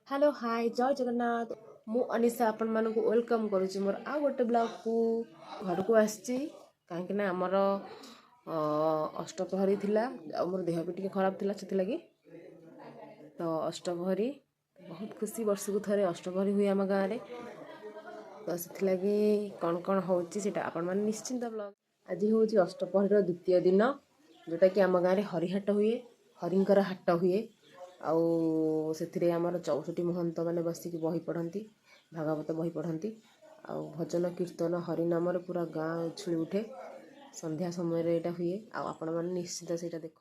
Hello hi जय जगन्नाथ मु अनिशा आपण मानक वेलकम करुच्ची मोर आ गोटे ब्लॉग को घर को आसची कहीं आमर अष्टप्रहरी थिला मोर देह भी टी खराब थिला से लगी तो अष्टप्रहरी बहुत खुशी वर्ष को थे अष्टप्रहरी हुए आम गाँव में तो से कौन कौन होटा आपण मैंने निश्चिंत ब्लॉग आज हूँ अष्टप्रहरी द्वितीय दिन जोटा कि आम गाँव में हरिहाट हुए हरिंकर हाट हुए आउ से आमर 64 महंत मैंने बसिक बही पढ़ती भागवत बही पढ़ती आउ भजन कीर्तन हरिनाम पूरा गाँ उछली उठे संध्या समय यहाँ हुए आपण मैंने निश्चित से देख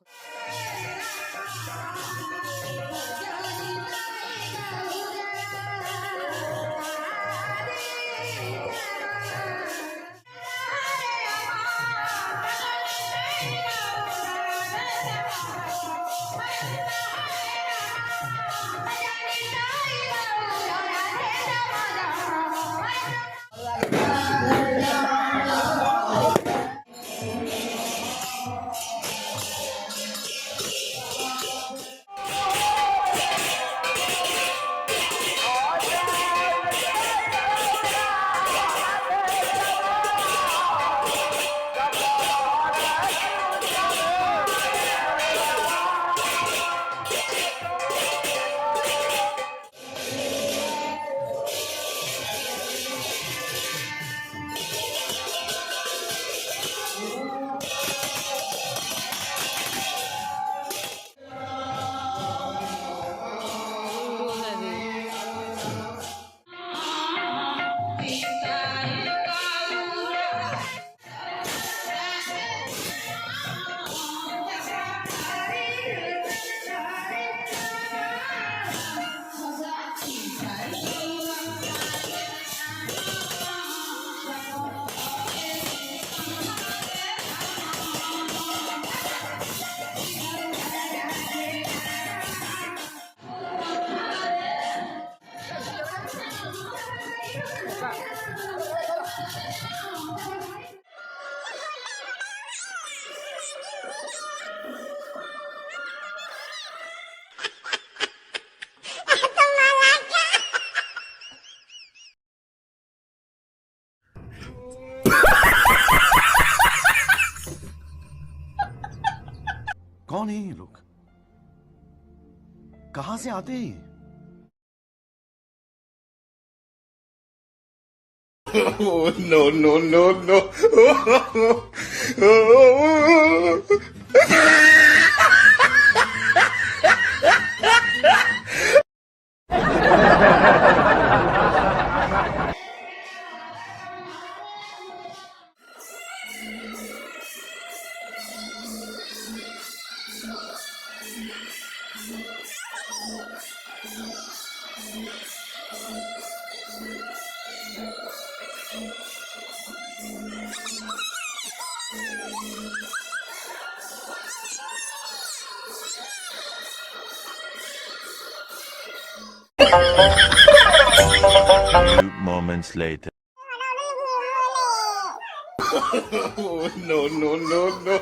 कौन है ये लोग? कहां से आते हैं? Oh, no, no, no, no. Few moments later. Oh, no, no, no, no.